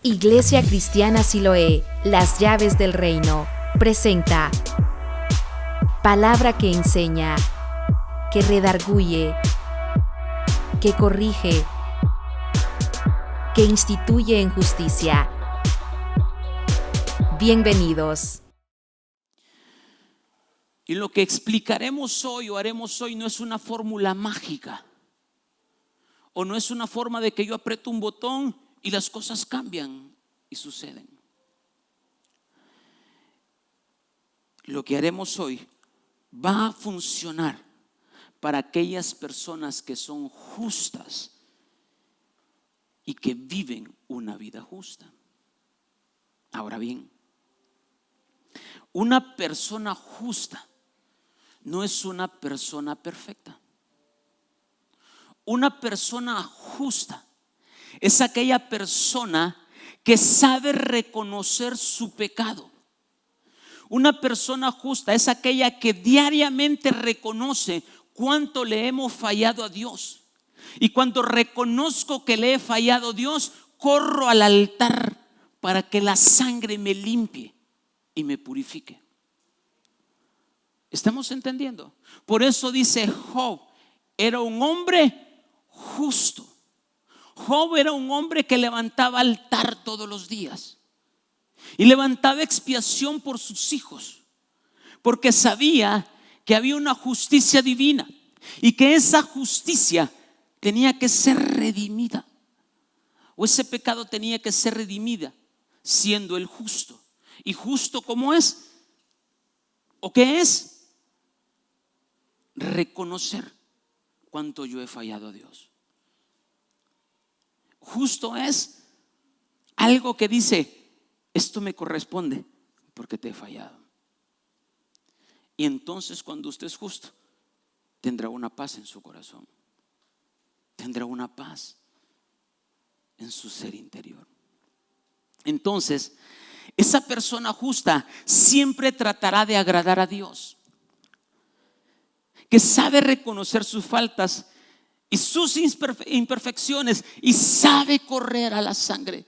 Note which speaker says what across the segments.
Speaker 1: Iglesia Cristiana Siloé, las llaves del reino, presenta palabra que enseña, que redarguye, que corrige, que instituye en justicia. Bienvenidos.
Speaker 2: Y lo que explicaremos hoy o haremos hoy no es una fórmula mágica, o no es una forma de que yo aprieto un botón y las cosas cambian y suceden. Lo que haremos hoy va a funcionar para aquellas personas que son justas y que viven una vida justa. Ahora bien, una persona justa no es una persona perfecta. Una persona justa es aquella persona que sabe reconocer su pecado. Una persona justa es aquella que diariamente reconoce cuánto le hemos fallado a Dios. Y cuando reconozco que le he fallado a Dios, corro al altar para que la sangre me limpie y me purifique. ¿Estamos entendiendo? Por eso dice Job, era un hombre justo. Job era un hombre que levantaba altar todos los días y levantaba expiación por sus hijos, porque sabía que había una justicia divina y que esa justicia tenía que ser redimida, o ese pecado tenía que ser redimida siendo el justo. ¿Y justo cómo es? ¿O qué es? Reconocer cuánto yo he fallado a Dios. Justo es algo que dice, esto me corresponde porque te he fallado. Y entonces cuando usted es justo, tendrá una paz en su corazón, tendrá una paz en su ser interior. Entonces, esa persona justa siempre tratará de agradar a Dios, que sabe reconocer sus faltas y sus imperfecciones y sabe correr a la sangre,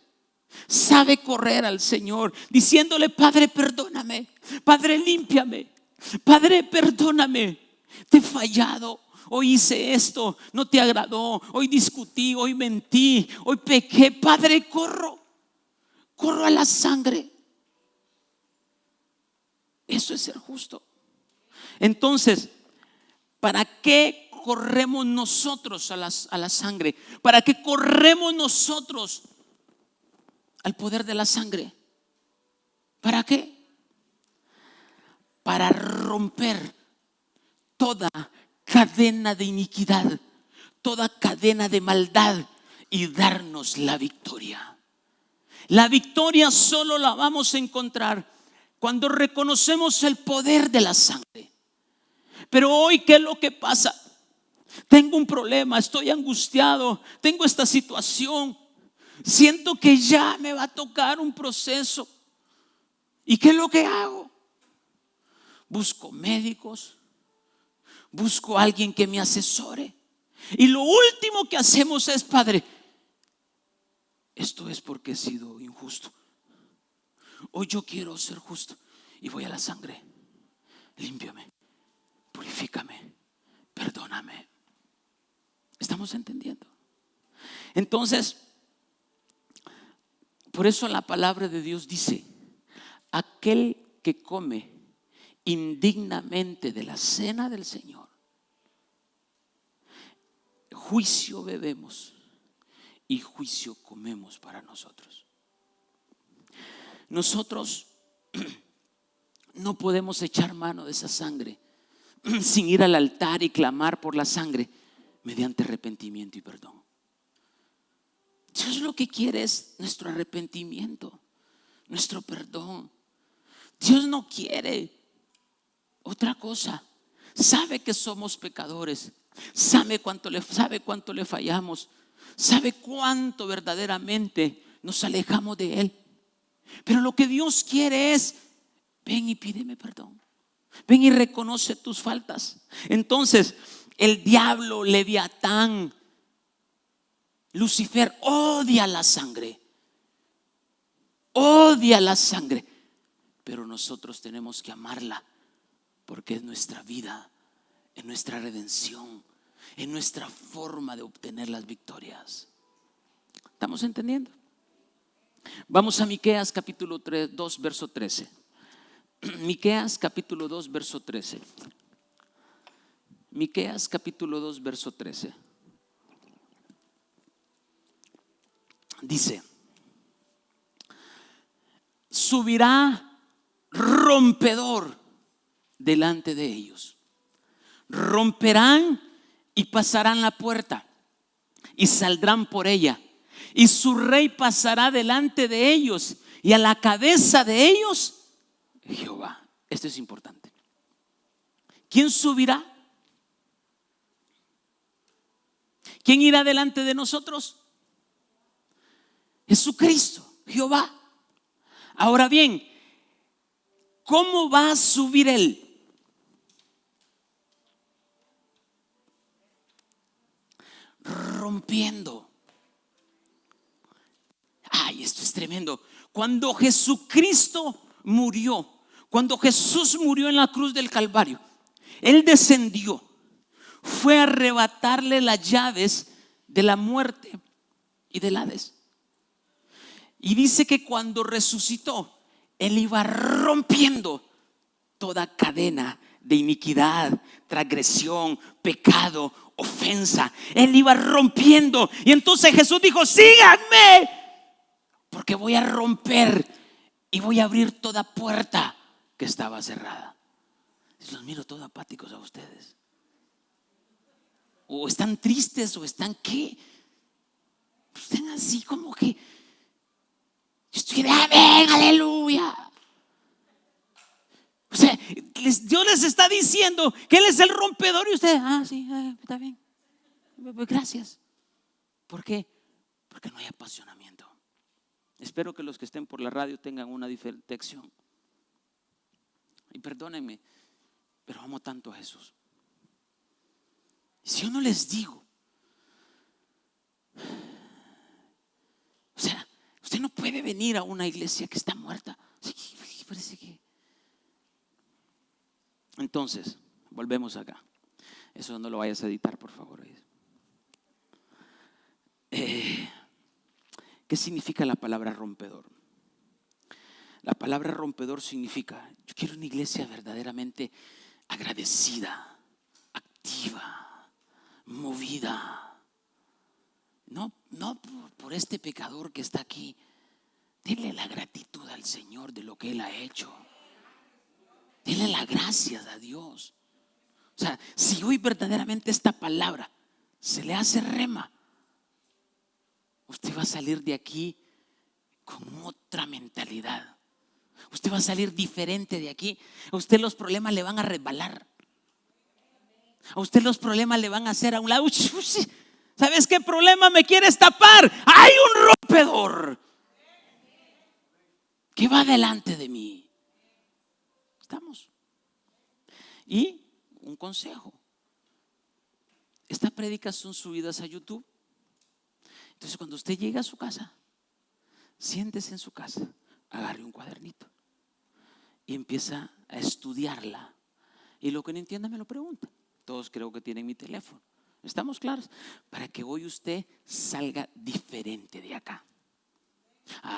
Speaker 2: sabe correr al Señor diciéndole: Padre, perdóname, Padre, límpiame, Padre, perdóname, te he fallado, hoy hice esto, no te agradó, hoy discutí, hoy mentí, hoy pequé, Padre, corro a la sangre. Eso es ser justo. Entonces, ¿para qué corremos nosotros a la sangre? ¿Para qué corremos nosotros al poder de la sangre? ¿Para qué? Para romper toda cadena de iniquidad, toda cadena de maldad y darnos la victoria. La victoria solo la vamos a encontrar cuando reconocemos el poder de la sangre. Pero hoy, ¿qué es lo que pasa? Tengo un problema, estoy angustiado, tengo esta situación, siento que ya me va a tocar un proceso. ¿Y qué es lo que hago? Busco médicos, busco a alguien que me asesore. Y lo último que hacemos es: Padre, esto es porque he sido injusto. Hoy yo quiero ser justo y voy a la sangre. Límpiame, purifícame, perdóname. ¿Estamos entendiendo? Entonces, por eso la palabra de Dios dice: aquel que come indignamente de la cena del Señor, juicio bebemos y juicio comemos para nosotros. Nosotros no podemos echar mano de esa sangre sin ir al altar y clamar por la sangre mediante arrepentimiento y perdón. Dios lo que quiere es nuestro arrepentimiento, nuestro perdón. Dios no quiere otra cosa. Sabe que somos pecadores, sabe cuánto le fallamos, sabe cuánto verdaderamente nos alejamos de Él. Pero lo que Dios quiere es: ven y pídeme perdón, ven y reconoce tus faltas. Entonces, el diablo, Leviatán, Lucifer odia la sangre. odia la sangre, pero nosotros tenemos que amarla porque es nuestra vida, es nuestra redención, es nuestra forma de obtener las victorias. ¿Estamos entendiendo? Vamos a Miqueas capítulo 2 verso 13. Miqueas capítulo 2 verso 13. Miqueas capítulo 2 verso 13. Dice: subirá rompedor delante de ellos. Romperán y pasarán la puerta y saldrán por ella. Y su rey pasará delante de ellos, y a la cabeza de ellos Jehová. Esto es importante. ¿Quién subirá? ¿Quién irá delante de nosotros? Jesucristo, Jehová. Ahora bien, ¿cómo va a subir Él? Rompiendo. Ay, esto es tremendo. Cuando Jesucristo murió, cuando Jesús murió en la cruz del Calvario, Él descendió, fue a arrebatarle las llaves de la muerte y del Hades. Y dice que cuando resucitó, Él iba rompiendo toda cadena de iniquidad, transgresión, pecado, ofensa. Él iba rompiendo. Y entonces Jesús dijo: síganme, porque voy a romper y voy a abrir toda puerta que estaba cerrada. Los miro todos apáticos a ustedes. O están tristes, o están ¿qué? Están así como que yo estoy de amén, aleluya. O sea, Dios les está diciendo que Él es el rompedor y ustedes, sí, está bien, gracias. ¿Por qué? Porque no hay apasionamiento. Espero que los que estén por la radio tengan una diferente acción. Y perdónenme, pero amo tanto a Jesús. Si yo no les digo, o sea, usted no puede venir a una iglesia que está muerta. Parece que. Entonces, volvemos acá. Eso no lo vayas a editar, por favor. ¿Qué significa la palabra rompedor? La palabra rompedor significa: yo quiero una iglesia verdaderamente agradecida, activa, movida. No por este pecador que está aquí. Dile la gratitud al Señor de lo que Él ha hecho. Dile las gracias a Dios. O sea, si hoy verdaderamente esta palabra se le hace rema, usted va a salir de aquí con otra mentalidad. Usted va a salir diferente de aquí. A usted los problemas le van a resbalar. A usted los problemas le van a hacer a un lado. ¿Sabes qué problema me quieres tapar? Hay un rompedor que va delante de mí. ¿Estamos? Y un consejo: estas prédicas son subidas a YouTube. Entonces, cuando usted llega a su casa, siéntese en su casa, agarre un cuadernito y empieza a estudiarla. Y lo que no entienda me lo pregunta. Todos creo que tienen mi teléfono. ¿Estamos claros? Para que hoy usted salga diferente de acá.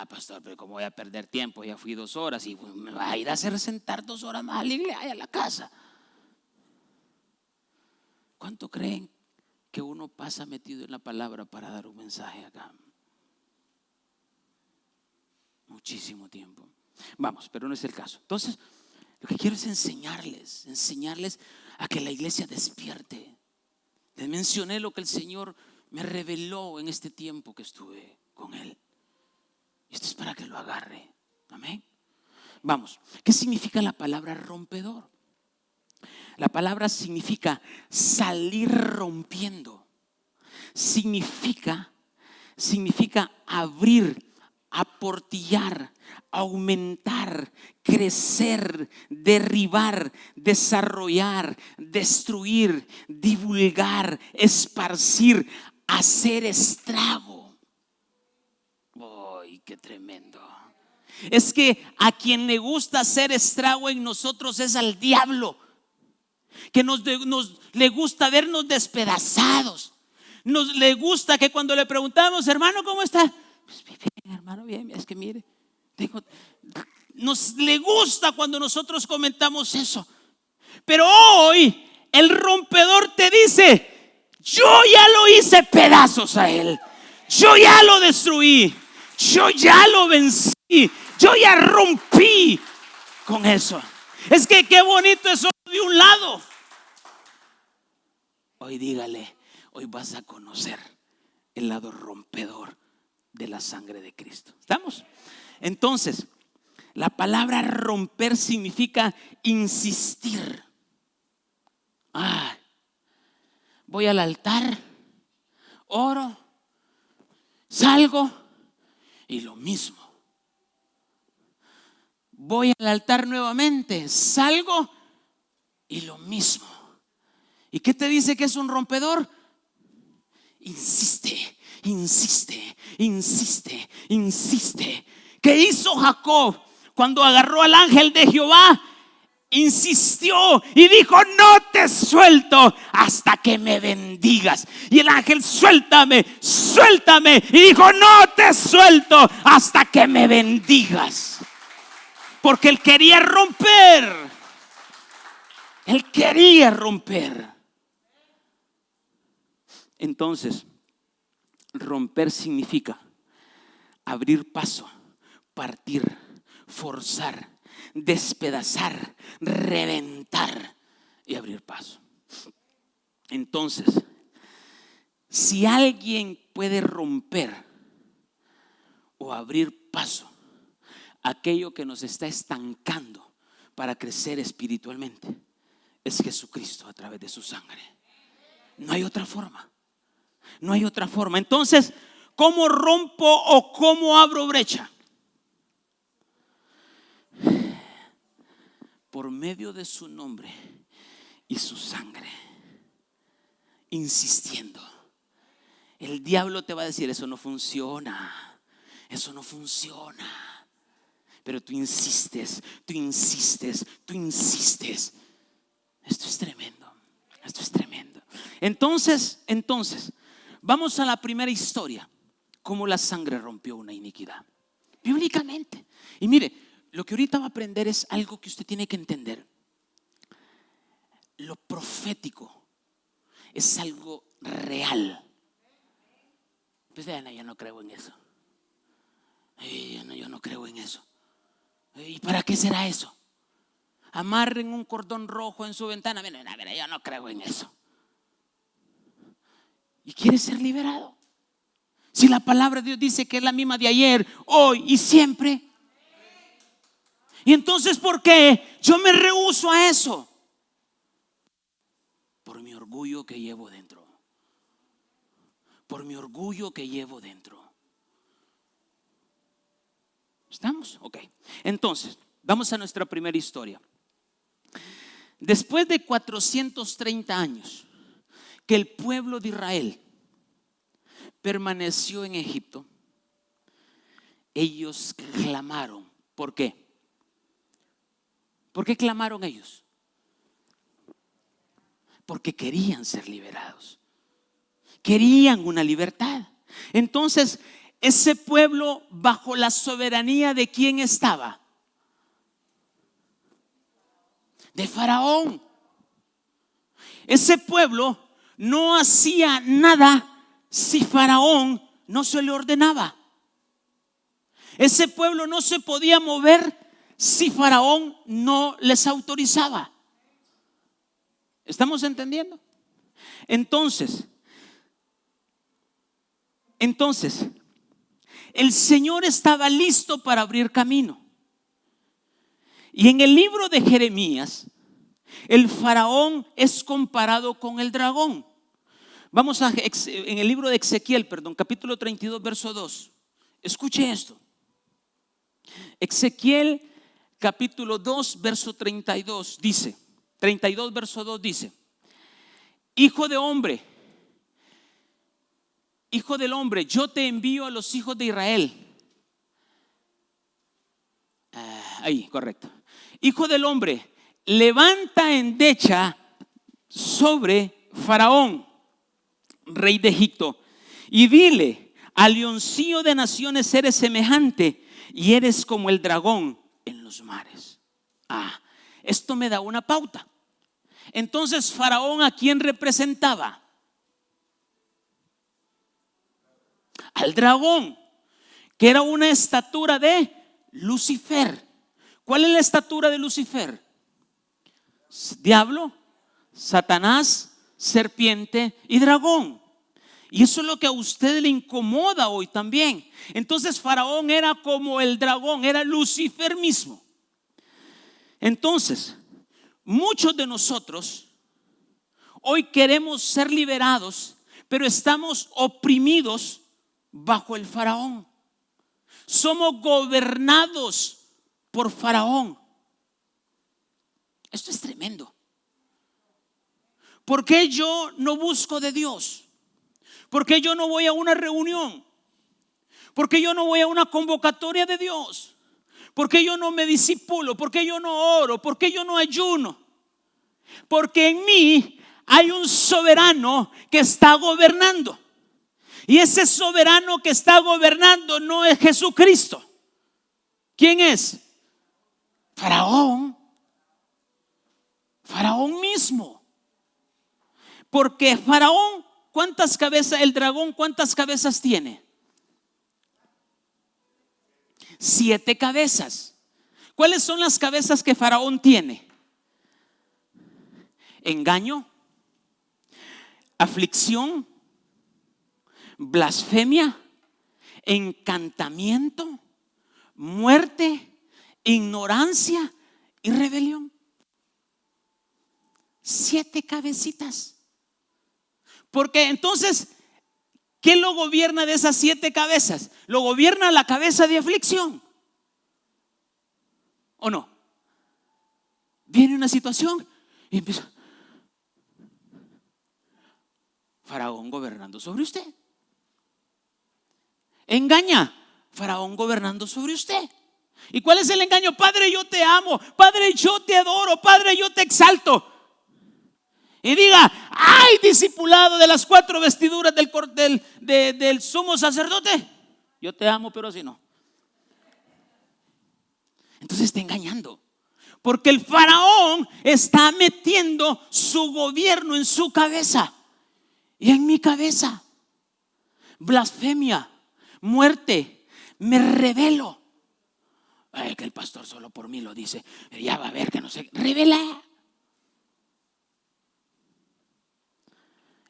Speaker 2: Pastor, pero ¿cómo voy a perder tiempo? Ya fui 2 horas y me va a ir a hacer sentar 2 horas más a la iglesia, a la casa. ¿Cuánto creen que uno pasa metido en la palabra para dar un mensaje acá? Muchísimo tiempo. Vamos, pero no es el caso. Entonces, lo que quiero es enseñarles a que la iglesia despierte. Les mencioné lo que el Señor me reveló en este tiempo que estuve con Él. Y esto es para que lo agarre. Amén. Vamos, ¿qué significa la palabra rompedor? La palabra significa salir rompiendo. Significa abrir, aportillar, aumentar, crecer, derribar, desarrollar, destruir, divulgar, esparcir, hacer estrago. ¡Ay, qué tremendo! es que a quien le gusta hacer estrago en nosotros es al diablo, que le gusta vernos despedazados. Le gusta que cuando le preguntamos, hermano, ¿cómo está? Pues bien, hermano, bien. Es que mire, le gusta cuando nosotros comentamos eso. Pero hoy el rompedor te dice: yo ya lo hice pedazos a él, yo ya lo destruí, yo ya lo vencí, yo ya rompí con eso. Es que qué bonito es de un lado. Hoy dígale, hoy vas a conocer el lado rompedor de la sangre de Cristo. ¿Estamos? Entonces, la palabra romper significa insistir. Voy al altar, oro, salgo y lo mismo. Voy al altar nuevamente, salgo y lo mismo. ¿Y qué te dice que es un rompedor? Insiste, insiste, insiste, insiste. ¿Qué hizo Jacob cuando agarró al ángel de Jehová? Insistió y dijo: no te suelto hasta que me bendigas. Y el ángel: suéltame, suéltame. Y dijo: no te suelto hasta que me bendigas. Porque él quería romper. Él quería romper. Entonces, romper significa abrir paso, partir, forzar, despedazar, reventar y abrir paso. Entonces, si alguien puede romper o abrir paso aquello que nos está estancando para crecer espiritualmente, es Jesucristo a través de su sangre. No hay otra forma. No hay otra forma. Entonces, ¿cómo rompo o cómo abro brecha? Por medio de su nombre y su sangre, insistiendo. El diablo te va a decir: eso no funciona, eso no funciona. Pero tú insistes, tú insistes, tú insistes. Esto es tremendo, esto es tremendo. Entonces, vamos a la primera historia: cómo la sangre rompió una iniquidad bíblicamente. Y mire, lo que ahorita va a aprender es algo que usted tiene que entender. Lo profético es algo real. Pues yo no creo en eso. Yo no creo en eso. ¿Y para qué será eso? Amarren un cordón rojo en su ventana. Mira, yo no creo en eso. ¿Y quieres ser liberado? Si la palabra de Dios dice que es la misma de ayer, hoy y siempre. Y entonces, ¿por qué yo me rehúso a eso? Por mi orgullo que llevo dentro. Por mi orgullo que llevo dentro. ¿Estamos? Ok. Entonces, vamos a nuestra primera historia. Después de 430 años que el pueblo de Israel permaneció en Egipto, ellos clamaron. ¿Por qué? ¿Por qué clamaron ellos? Porque querían ser liberados. Querían una libertad. Entonces, ese pueblo, bajo la soberanía de ¿quién estaba? De Faraón. Ese pueblo no hacía nada si Faraón no se le ordenaba. Ese pueblo no se podía mover si Faraón no les autorizaba. ¿Estamos entendiendo? Entonces, el Señor estaba listo para abrir camino. Y en el libro de Jeremías, el faraón es comparado con el dragón. Vamos en el libro de Ezequiel, capítulo 32, verso 2. Escuche esto. Ezequiel capítulo 2, verso 32 dice, 32 verso 2 dice: hijo del hombre, yo te envío a los hijos de Israel. ahí, correcto. Hijo del hombre, levanta endecha sobre Faraón, rey de Egipto, y dile: al leoncillo de naciones eres semejante, y eres como el dragón en los mares. Esto me da una pauta. Entonces, Faraón, ¿a quién representaba? Al dragón, que era una estatura de Lucifer. ¿Cuál es la estatura de Lucifer? Diablo, Satanás, serpiente y dragón. Y eso es lo que a usted le incomoda hoy también. Entonces Faraón era como el dragón, era Lucifer mismo. Entonces, muchos de nosotros hoy queremos ser liberados, pero estamos oprimidos bajo el Faraón. Somos gobernados por Faraón. Esto es tremendo. ¿Por qué yo no busco de Dios? ¿Por qué yo no voy a una reunión? ¿Por qué yo no voy a una convocatoria de Dios? ¿Por qué yo no me discipulo? ¿Por qué yo no oro? ¿Por qué yo no ayuno? Porque en mí hay un soberano que está gobernando. Y ese soberano que está gobernando no es Jesucristo. ¿Quién es? Faraón. Faraón mismo. Porque Faraón, ¿cuántas cabezas? El dragón, ¿cuántas cabezas tiene? 7 cabezas. ¿Cuáles son las cabezas que Faraón tiene? Engaño, aflicción, blasfemia, encantamiento, muerte, ignorancia y rebelión. 7 cabecitas. Porque entonces, ¿qué lo gobierna de esas 7 cabezas? Lo gobierna la cabeza de aflicción, ¿o no? Viene una situación y empieza Faraón gobernando sobre usted. Engaña, Faraón gobernando sobre usted. ¿Y cuál es el engaño? Padre, yo te amo. Padre, yo te adoro. Padre, yo te exalto. Y diga: ay, discipulado de las 4 vestiduras del sumo sacerdote, yo te amo, pero así no. Entonces está engañando, porque el Faraón está metiendo su gobierno en su cabeza y en mi cabeza. Blasfemia, muerte, me rebelo. Ay, que el pastor solo por mí lo dice, ya va a ver que no sé. Revela.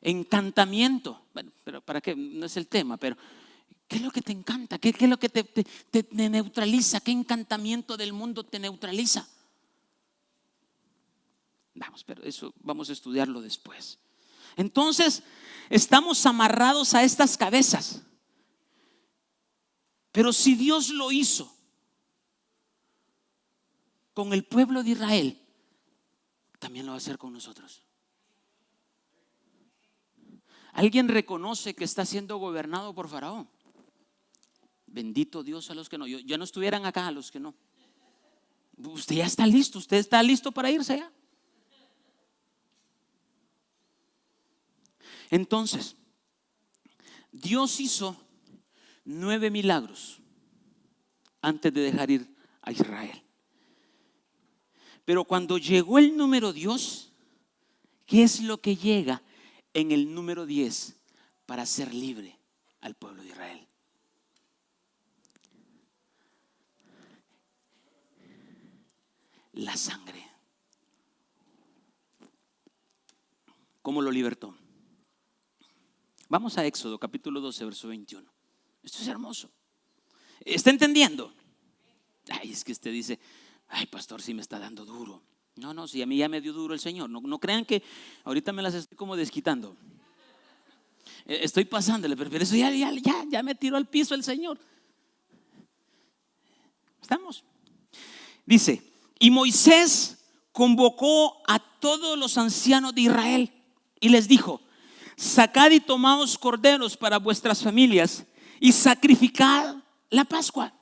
Speaker 2: Encantamiento. Bueno, pero para qué, no es el tema, pero ¿qué es lo que te encanta? ¿Qué es lo que te neutraliza? ¿Qué encantamiento del mundo te neutraliza? Vamos, pero eso vamos a estudiarlo después. Entonces, estamos amarrados a estas cabezas. Pero si Dios lo hizo con el pueblo de Israel, también lo va a hacer con nosotros. ¿Alguien reconoce que está siendo gobernado por Faraón? Bendito Dios a los que no. Ya no estuvieran acá a los que no. Usted ya está listo. Usted está listo para irse ya. Entonces, Dios hizo 9 milagros antes de dejar ir a Israel. Pero cuando llegó el número Dios, ¿qué es lo que llega en el número 10 para hacer libre al pueblo de Israel? La sangre. ¿Cómo lo libertó? Vamos a Éxodo capítulo 12 verso 21. Esto es hermoso. ¿Está entendiendo? Ay, es que usted dice: ay, pastor, sí me está dando duro. No, si a mí ya me dio duro el Señor. No crean que ahorita me las estoy como desquitando. Estoy pasándole, pero eso ya me tiró al piso el Señor. ¿Estamos? Dice: y Moisés convocó a todos los ancianos de Israel y les dijo: sacad y tomaos corderos para vuestras familias y sacrificad la Pascua.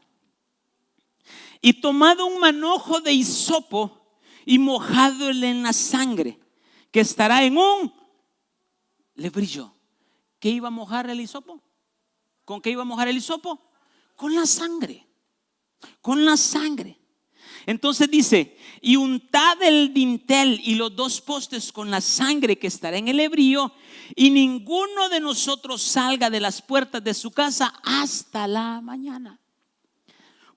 Speaker 2: y tomado un manojo de hisopo y mojadole en la sangre que estará en un lebrillo. ¿Qué iba a mojar el hisopo? ¿Con qué iba a mojar el hisopo? Con la sangre. Con la sangre. Entonces dice: y untad el dintel y los 2 postes con la sangre que estará en el lebrillo, y ninguno de nosotros salga de las puertas de su casa hasta la mañana.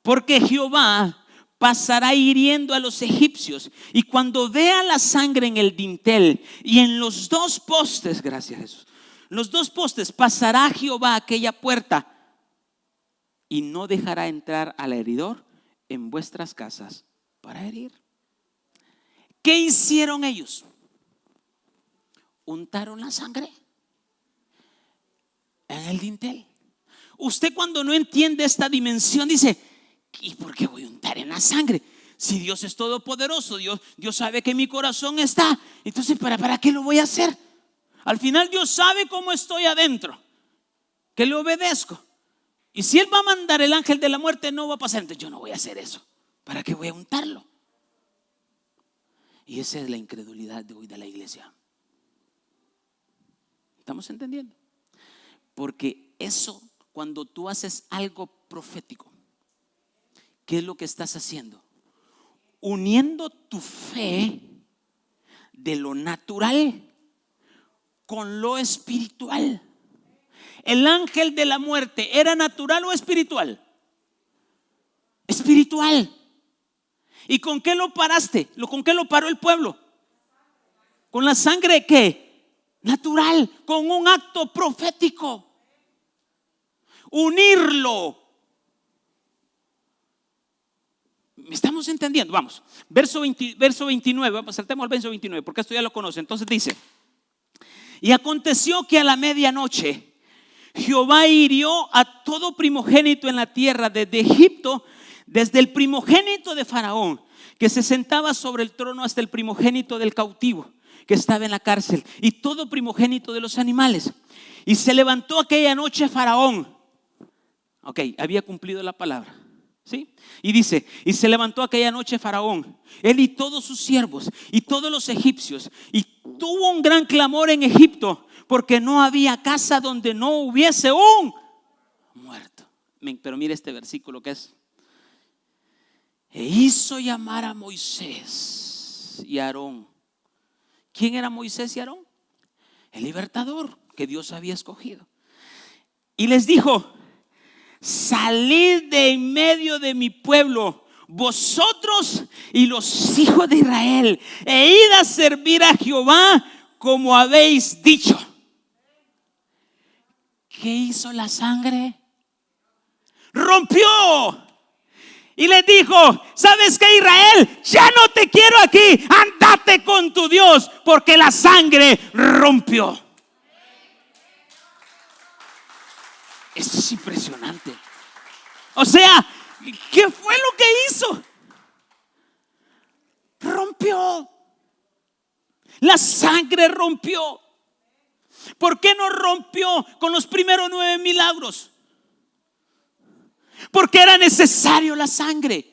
Speaker 2: Porque Jehová pasará hiriendo a los egipcios, y cuando vea la sangre en el dintel y en los 2 postes, gracias Jesús, los 2 postes, pasará Jehová aquella puerta y no dejará entrar al heridor en vuestras casas para herir. ¿Qué hicieron ellos? Untaron la sangre en el dintel. Usted, cuando no entiende esta dimensión, dice: ¿y por qué voy a untar en la sangre? Si Dios es todopoderoso, Dios sabe que mi corazón está. Entonces, ¿para qué lo voy a hacer? Al final Dios sabe cómo estoy adentro, que le obedezco. Y si Él va a mandar el ángel de la muerte, no va a pasar. Entonces yo no voy a hacer eso. ¿Para qué voy a untarlo? Y esa es la incredulidad de hoy de la iglesia. ¿Estamos entendiendo? Porque eso, cuando tú haces algo profético, ¿qué es lo que estás haciendo? Uniendo tu fe de lo natural con lo espiritual. El ángel de la muerte, ¿era natural o espiritual? Espiritual. ¿Y con qué lo paraste? ¿Con qué lo paró el pueblo? ¿Con la sangre qué? Natural, con un acto profético. Unirlo. ¿Me estamos entendiendo? Vamos, verso 29, saltemos al verso 29, porque esto ya lo conoce. Entonces dice: y aconteció que a la medianoche Jehová hirió a todo primogénito en la tierra desde Egipto, desde el primogénito de Faraón, que se sentaba sobre el trono, hasta el primogénito del cautivo que estaba en la cárcel, y todo primogénito de los animales. Y se levantó aquella noche Faraón. Ok, había cumplido la palabra, ¿sí? Y dice: y se levantó aquella noche Faraón, él y todos sus siervos y todos los egipcios, y tuvo un gran clamor en Egipto, porque no había casa donde no hubiese un muerto. Pero mire este versículo que es: e hizo llamar a Moisés y a Aarón. ¿Quién era Moisés y Aarón? El libertador que Dios había escogido. Y les dijo: salid de en medio de mi pueblo, vosotros y los hijos de Israel, e id a servir a Jehová como habéis dicho. ¿Qué hizo la sangre? Rompió. Y les dijo: ¿sabes qué, Israel? Ya no te quiero aquí, andate con tu Dios, porque la sangre rompió. Esto es impresionante. O sea, ¿qué fue lo que hizo? Rompió. La sangre rompió. ¿Por qué no rompió con los primeros 9 milagros? Porque era necesario la sangre.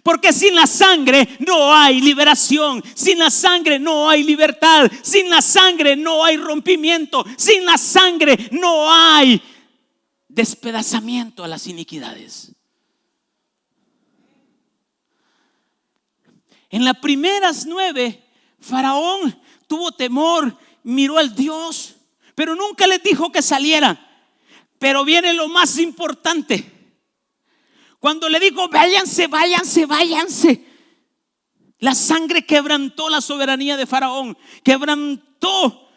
Speaker 2: Porque sin la sangre no hay liberación. Sin la sangre no hay libertad. Sin la sangre no hay rompimiento. Sin la sangre no hay despedazamiento a las iniquidades. En las primeras 9, Faraón tuvo temor, miró al Dios, pero nunca les dijo que salieran. Pero viene lo más importante. Cuando le dijo: váyanse, váyanse, váyanse, la sangre quebrantó la soberanía de Faraón, quebrantó.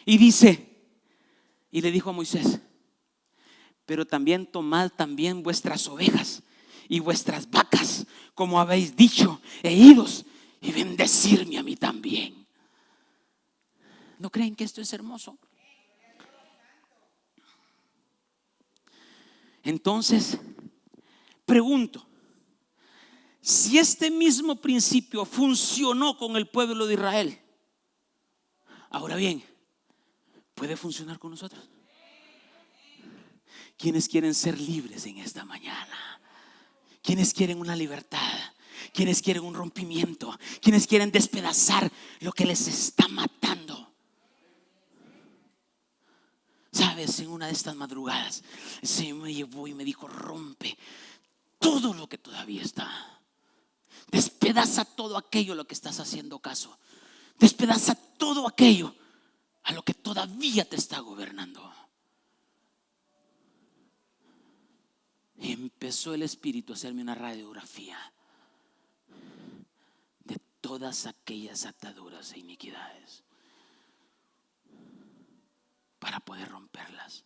Speaker 2: Y dice, y le dijo a Moisés: pero también tomad también vuestras ovejas y vuestras vacas, como habéis dicho, e idos y bendecirme a mí también. ¿No creen que esto es hermoso? Entonces, pregunto: si este mismo principio funcionó con el pueblo de Israel, ahora bien, ¿puede funcionar con nosotros? ¿Quiénes quieren ser libres en esta mañana? ¿Quiénes quieren una libertad? ¿Quiénes quieren un rompimiento? ¿Quiénes quieren despedazar lo que les está matando? Sabes, en una de estas madrugadas el Señor me llevó y me dijo: rompe todo lo que todavía está. Despedaza todo aquello a lo que estás haciendo caso. Despedaza todo aquello a lo que todavía te está gobernando. Y empezó el Espíritu a hacerme una radiografía de todas aquellas ataduras e iniquidades para poder romperlas.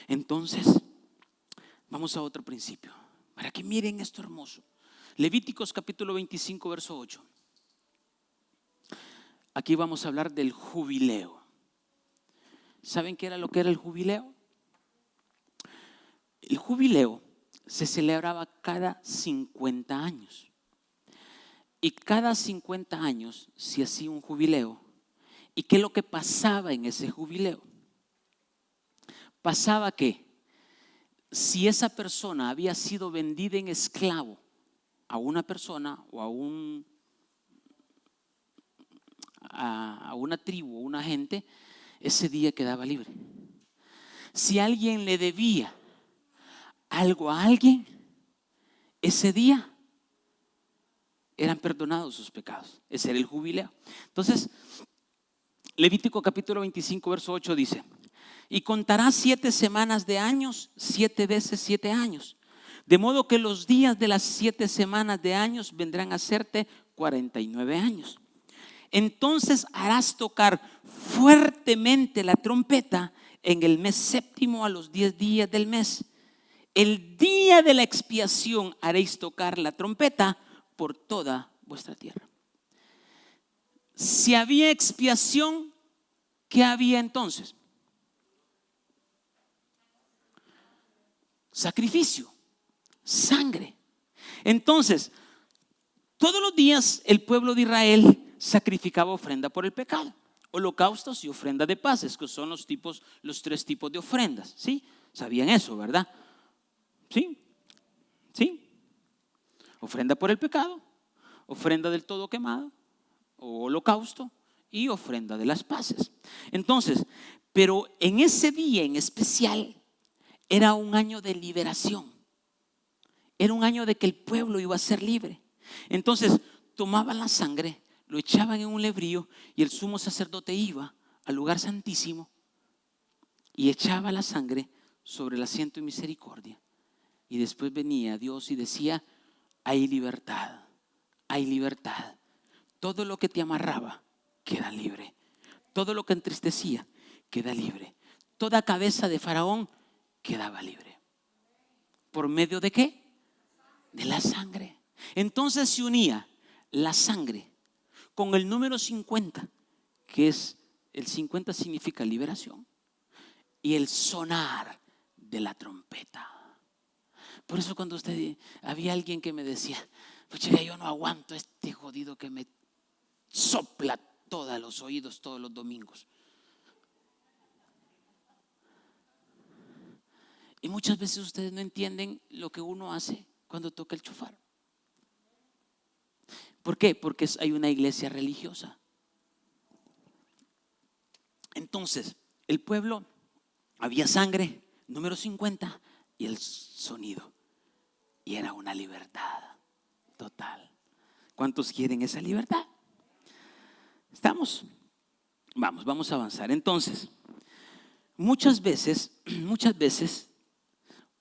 Speaker 2: Entonces, vamos a otro principio para que miren esto hermoso. Levíticos capítulo 25, verso 8. Aquí vamos a hablar del jubileo. ¿Saben qué era lo que era el jubileo? El jubileo se celebraba cada 50 años. Y cada 50 años se hacía un jubileo. ¿Y qué es lo que pasaba en ese jubileo? Pasaba que si esa persona había sido vendida en esclavo a una persona o a una tribu o una gente, ese día quedaba libre. Si alguien le debía algo a alguien, ese día eran perdonados sus pecados. Ese era el jubileo. Entonces, Levítico capítulo 25, verso 8 dice: y contarás 7 semanas de años, 7 veces 7 años. De modo que los días de las 7 semanas de años vendrán a hacerte 49 años. Entonces harás tocar fuertemente la trompeta en el mes séptimo a los 10 días del mes. El día de la expiación haréis tocar la trompeta por toda vuestra tierra. Si había expiación, ¿qué había entonces? Sacrificio, sangre. Entonces, todos los días el pueblo de Israel sacrificaba ofrenda por el pecado, holocaustos y ofrenda de paces, que son los 3 tipos de ofrendas. ¿Sí? ¿Sabían eso, verdad? ¿Sí? ¿Sí? Ofrenda por el pecado, ofrenda del todo quemado o holocausto y ofrenda de las paces. Entonces, pero en ese día en especial era un año de liberación. Era un año de que el pueblo iba a ser libre. Entonces tomaban la sangre, lo echaban en un lebrío y el sumo sacerdote iba al lugar santísimo y echaba la sangre sobre el asiento de misericordia. Y después venía Dios y decía: hay libertad, hay libertad. Todo lo que te amarraba queda libre. Todo lo que entristecía queda libre. Toda cabeza de Faraón quedaba libre. ¿Por medio de qué? De la sangre. Entonces se unía la sangre con el número 50, que es el 50 significa liberación, y el sonar de la trompeta. Por eso cuando había alguien que me decía: pues yo no aguanto este jodido que me sopla todos los oídos todos los domingos. Y muchas veces ustedes no entienden lo que uno hace cuando toca el shofar. ¿Por qué? Porque hay una iglesia religiosa. Entonces, el pueblo, había sangre, número 50, y el sonido. Y era una libertad total. ¿Cuántos quieren esa libertad? ¿Estamos? Vamos a avanzar. Entonces, muchas veces,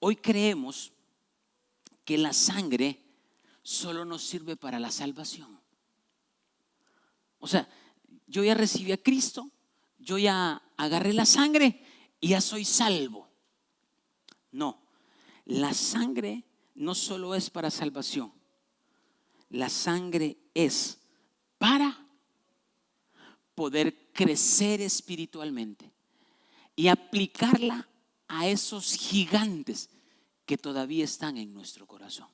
Speaker 2: hoy creemos que la sangre solo nos sirve para la salvación. O sea, yo ya recibí a Cristo, yo ya agarré la sangre y ya soy salvo. No, la sangre no solo es para salvación, la sangre es para poder crecer espiritualmente y aplicarla a esos gigantes que todavía están en nuestro corazón.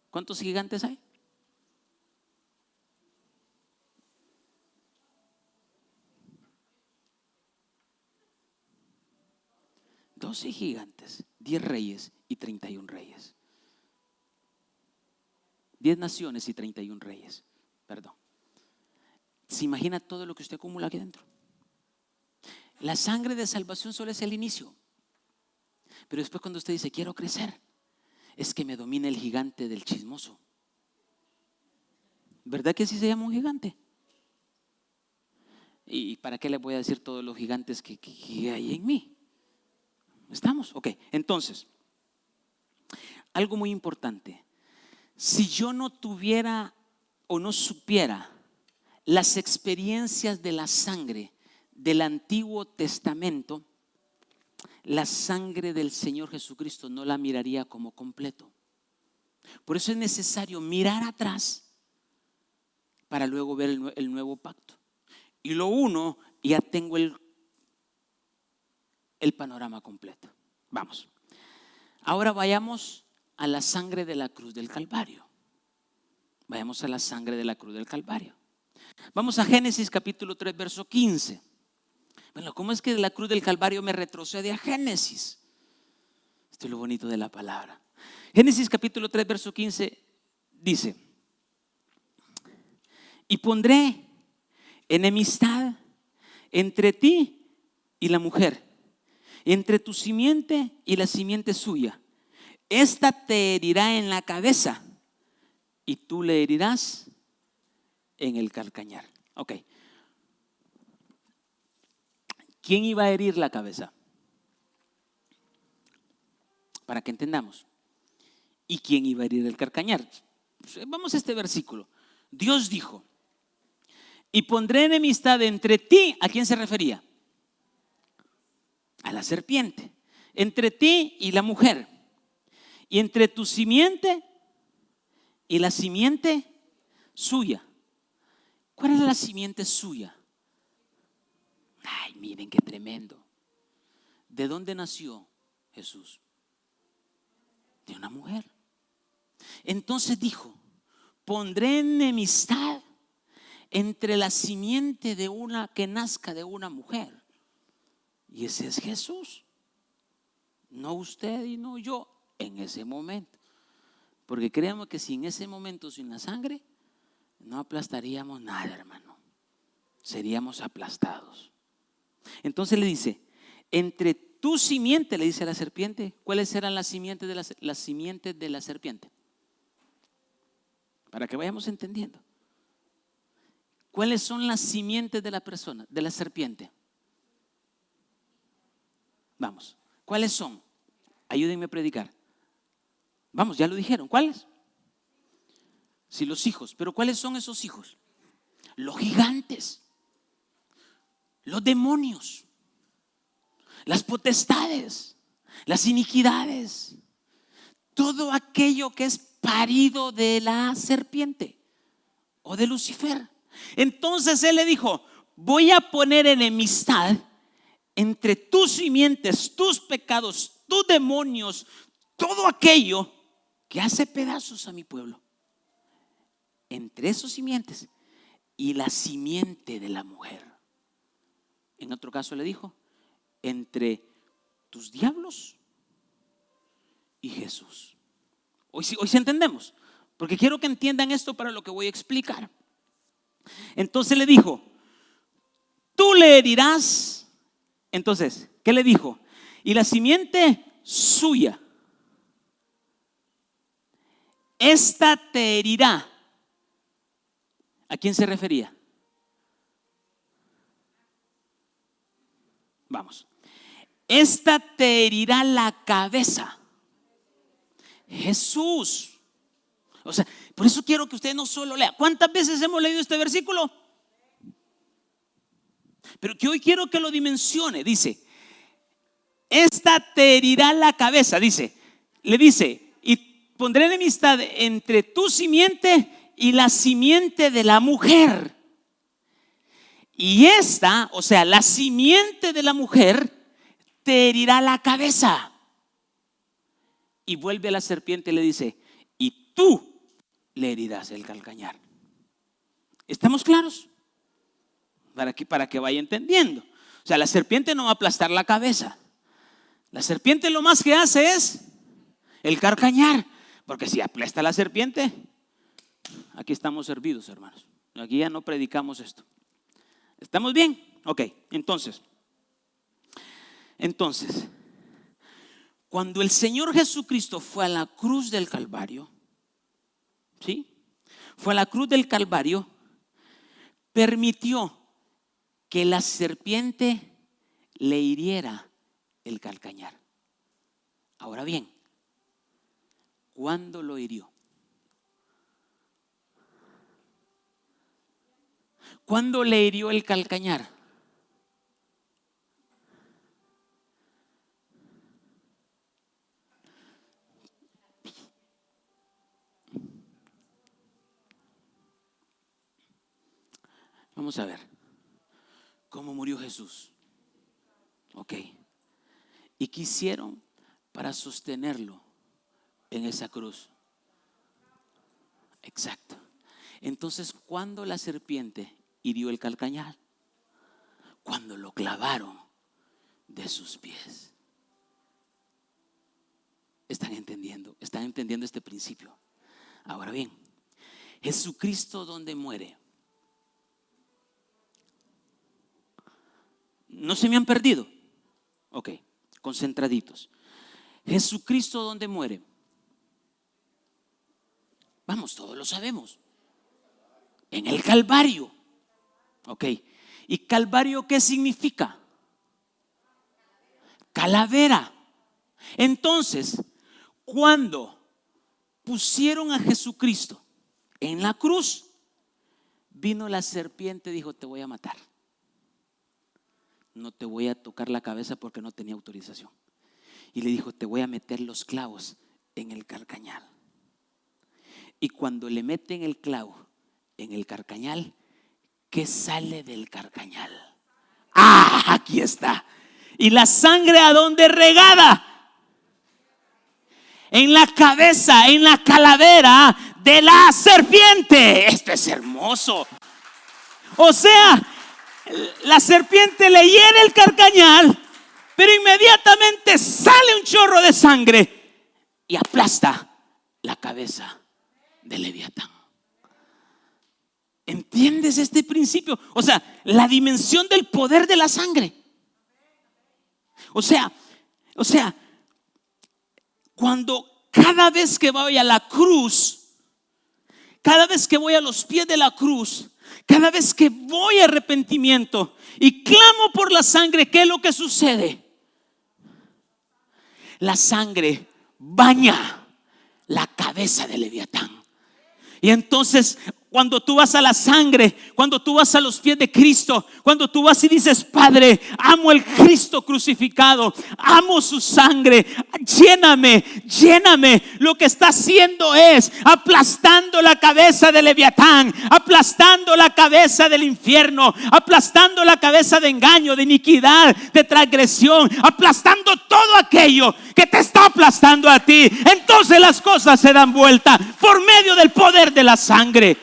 Speaker 2: ¿Cuántos gigantes hay? 12 gigantes, 10 reyes y 31 reyes. 10 naciones y 31 reyes. Perdón. ¿Se imagina todo lo que usted acumula aquí dentro? La sangre de salvación solo es el inicio. Pero después cuando usted dice quiero crecer, es que me domina el gigante del chismoso. ¿Verdad que así se llama un gigante? ¿Y para qué le voy a decir todos los gigantes que hay en mí? ¿Estamos? Ok, entonces, algo muy importante. Si yo no tuviera o no supiera las experiencias de la sangre del Antiguo Testamento, la sangre del Señor Jesucristo no la miraría como completo. Por eso es necesario mirar atrás para luego ver el nuevo pacto. Y lo uno, ya tengo el panorama completo. Vamos. Ahora vayamos a la sangre de la cruz del Calvario. Vayamos a la sangre de la cruz del Calvario. Vamos a Génesis capítulo 3, verso 15. Bueno, ¿cómo es que de la cruz del Calvario me retrocede a Génesis? Esto es lo bonito de la palabra. Génesis capítulo 3, verso 15 dice: y pondré enemistad entre ti y la mujer, entre tu simiente y la simiente suya. Esta te herirá en la cabeza y tú le herirás en el calcañar. Ok. ¿Quién iba a herir la cabeza? Para que entendamos. ¿Y quién iba a herir el calcañar? Vamos a este versículo. Dios dijo: y pondré enemistad entre ti. ¿A quién se refería? A la serpiente. Entre ti y la mujer. Y entre tu simiente y la simiente suya. ¿Cuál es la simiente suya? Ay, miren qué tremendo. ¿De dónde nació Jesús? De una mujer. Entonces dijo: pondré enemistad entre la simiente de una que nazca de una mujer. Y ese es Jesús. No usted y no yo en ese momento. Porque creemos que si en ese momento sin la sangre no aplastaríamos nada, hermano. Seríamos aplastados. Entonces le dice: entre tu simiente, le dice a la serpiente. ¿Cuáles eran las simientes de la serpiente? Para que vayamos entendiendo. ¿Cuáles son las simientes de la persona, de la serpiente? Vamos, ¿cuáles son? Ayúdenme a predicar. Vamos, ya lo dijeron, ¿cuáles? Sí, los hijos. ¿Pero cuáles son esos hijos? Los gigantes, los demonios, las potestades, las iniquidades, todo aquello que es parido de la serpiente o de Lucifer. Entonces él le dijo: voy a poner enemistad entre tus simientes, tus pecados, tus demonios, todo aquello que hace pedazos a mi pueblo, entre esos simientes y la simiente de la mujer. En otro caso le dijo: entre tus diablos y Jesús. Hoy sí entendemos, porque quiero que entiendan esto para lo que voy a explicar. Entonces le dijo: tú le herirás. Entonces, ¿qué le dijo? Y la simiente suya, esta te herirá. ¿A quién se refería? Vamos. Esta te herirá la cabeza. Jesús. O sea, por eso quiero que usted no solo lea. ¿Cuántas veces hemos leído este versículo? Pero que hoy quiero que lo dimensione. Dice: esta te herirá la cabeza. Dice, le dice: y pondré enemistad entre tu simiente y la simiente de la mujer. Y esta, o sea, la simiente de la mujer, te herirá la cabeza. Y vuelve a la serpiente y le dice: y tú le herirás el calcañar. ¿Estamos claros? Para que vaya entendiendo. O sea, la serpiente no va a aplastar la cabeza. La serpiente lo más que hace es el carcañar, porque si aplasta la serpiente, aquí estamos servidos, hermanos. Aquí ya no predicamos esto. ¿Estamos bien? Ok, entonces, cuando el Señor Jesucristo fue a la cruz del Calvario, ¿sí? Fue a la cruz del Calvario, permitió que la serpiente le hiriera el calcañar. Ahora bien, ¿cuándo lo hirió? ¿Cuándo le hirió el calcañar? Vamos a ver cómo murió Jesús. Ok. ¿Y qué hicieron para sostenerlo en esa cruz? Exacto. Entonces, ¿cuándo la serpiente hirió el calcañar? Cuando lo clavaron de sus pies. ¿Están entendiendo? ¿Están entendiendo este principio? Ahora bien, Jesucristo, ¿dónde muere? ¿No se me han perdido? Ok, concentraditos. Jesucristo, ¿dónde muere? Vamos, todos lo sabemos. En el Calvario. Ok, ¿y Calvario qué significa? Calavera. Entonces, cuando pusieron a Jesucristo en la cruz, vino la serpiente y dijo: te voy a matar. No te voy a tocar la cabeza porque no tenía autorización. Y le dijo: te voy a meter los clavos en el carcañal. Y cuando le meten el clavo en el carcañal, ¿qué sale del carcañal? Aquí está. ¿Y la sangre a dónde regada? En la cabeza, en la calavera de la serpiente. Esto es hermoso. O sea, la serpiente le hiere el carcañal, pero inmediatamente sale un chorro de sangre y aplasta la cabeza de Leviatán. ¿Entiendes este principio? O sea, la dimensión del poder de la sangre. O sea, cuando cada vez que voy a la cruz, cada vez que voy a los pies de la cruz, cada vez que voy a arrepentimiento y clamo por la sangre, ¿qué es lo que sucede? La sangre baña la cabeza de Leviatán. Y entonces, cuando tú vas a la sangre, cuando tú vas a los pies de Cristo, cuando tú vas y dices: Padre, amo el Cristo crucificado, amo su sangre, lléname, lléname. Lo que está haciendo es aplastando la cabeza de Leviatán, aplastando la cabeza del infierno, aplastando la cabeza de engaño, de iniquidad, de transgresión, aplastando todo aquello que te está aplastando a ti. Entonces las cosas se dan vuelta por medio del poder de la sangre.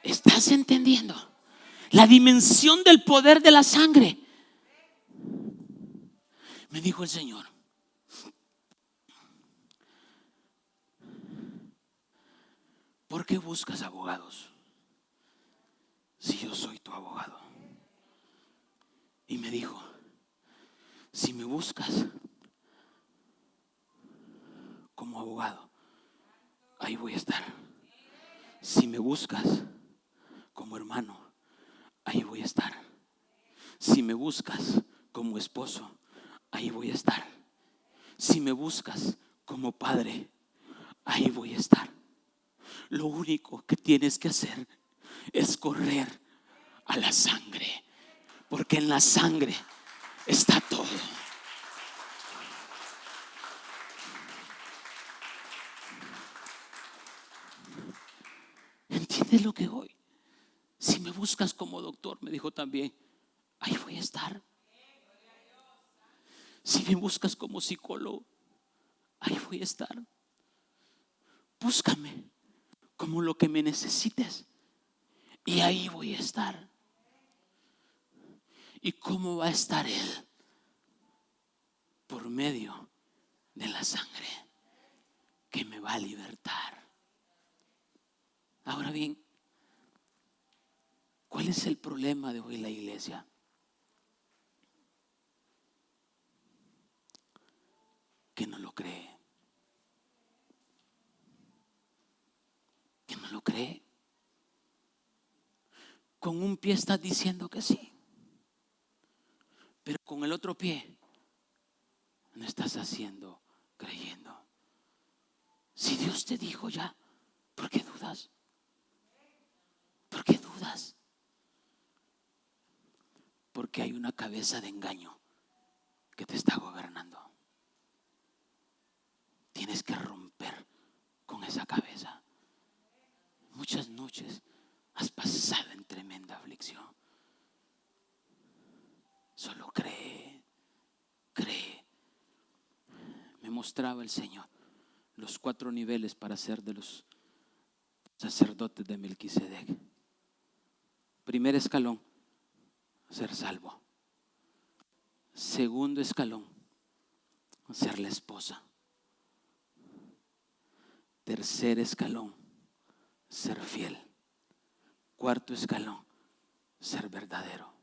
Speaker 2: ¿Estás entendiendo? La dimensión del poder de la sangre. Me dijo el Señor: ¿por qué buscas abogados si yo soy tu abogado? Y me dijo: si me buscas como abogado, ahí voy a estar. Si me buscas como hermano, ahí voy a estar. Si me buscas como esposo, ahí voy a estar. Si me buscas como padre, ahí voy a estar. Lo único que tienes que hacer es correr a la sangre, porque en la sangre está todo. ¿Entiendes lo que hoy? Si me buscas como doctor, me dijo también, ahí voy a estar. Si me buscas como psicólogo, ahí voy a estar. Búscame como lo que me necesites y ahí voy a estar. ¿Y cómo va a estar Él? Por medio de la sangre que me va a libertar. Ahora bien, ¿cuál es el problema de hoy la iglesia? Que no lo cree. Que no lo cree. Con un pie estás diciendo que sí, pero con el otro pie no estás haciendo, creyendo. Si Dios te dijo ya, ¿por qué dudas? ¿Por qué dudas? Porque hay una cabeza de engaño que te está gobernando. Tienes que romper con esa cabeza. Muchas noches has pasado en tremenda aflicción. Solo cree, cree. Me mostraba el Señor los 4 niveles para ser de los sacerdotes de Melquisedec. Primer escalón, ser salvo. Segundo escalón, ser la esposa. Tercer escalón, ser fiel. Cuarto escalón, ser verdadero.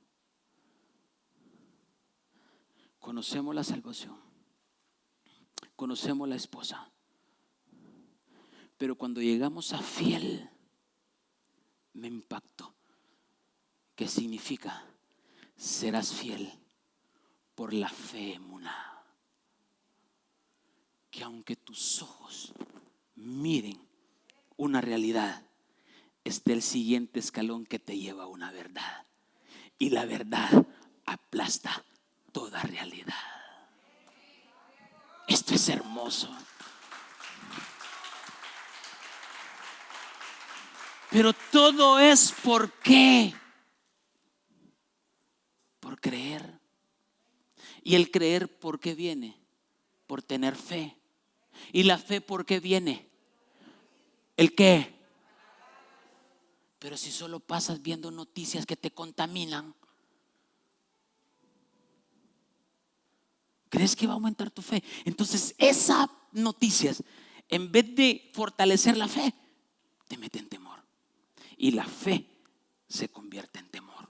Speaker 2: Conocemos la salvación, conocemos la esposa, pero cuando llegamos a fiel, me impactó. ¿Qué significa? Serás fiel por la fe emuná. Que aunque tus ojos miren una realidad, está el siguiente escalón que te lleva a una verdad. Y la verdad aplasta toda realidad. Esto es hermoso. Pero todo es ¿por qué? Por creer. Y el creer, ¿por qué viene? Por tener fe. ¿Y la fe por qué viene? ¿El qué? Pero si solo pasas viendo noticias que te contaminan, ¿crees que va a aumentar tu fe? Entonces esas noticias, en vez de fortalecer la fe, te meten temor. Y la fe se convierte en temor.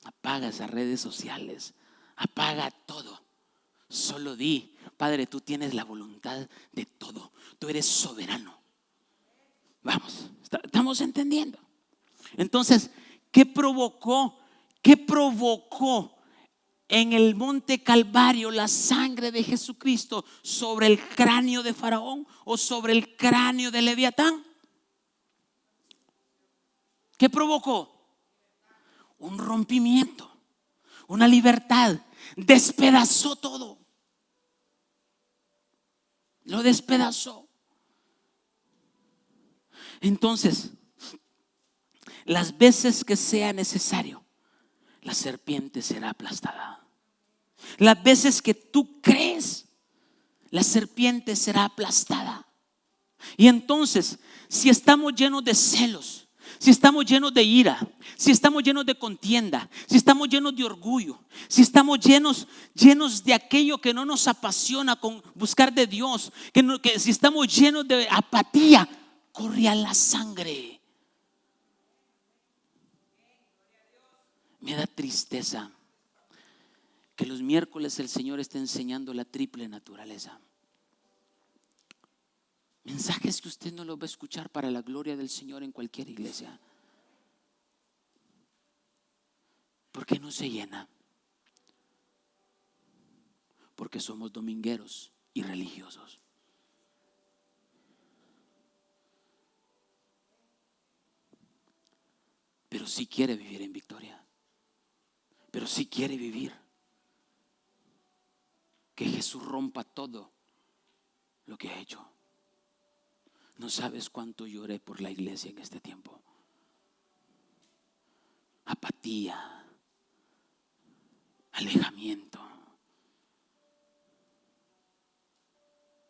Speaker 2: Apaga esas redes sociales, apaga todo. Solo di, Padre, tú tienes la voluntad de todo. Tú eres soberano. Vamos, ¿estamos entendiendo? Entonces, ¿qué provocó? ¿Qué provocó en el monte Calvario la sangre de Jesucristo sobre el cráneo de Faraón o sobre el cráneo de Leviatán? ¿Qué provocó? Un rompimiento, una libertad. Despedazó todo. Lo despedazó. Entonces, las veces que sea necesario, la serpiente será aplastada. Las veces que tú crees, la serpiente será aplastada. Y entonces, si estamos llenos de celos, si estamos llenos de ira, si estamos llenos de contienda, si estamos llenos de orgullo, si estamos llenos de aquello que no nos apasiona con buscar de Dios, que si estamos llenos de apatía, corre a la sangre. Me da tristeza que los miércoles el Señor esté enseñando la triple naturaleza. Mensajes que usted no los va a escuchar para la gloria del Señor en cualquier iglesia. ¿Por qué no se llena? Porque somos domingueros y religiosos. Pero sí quiere vivir en victoria. Pero sí quiere vivir. Que Jesús rompa todo lo que ha hecho. No sabes cuánto lloré por la iglesia en este tiempo. Apatía, alejamiento.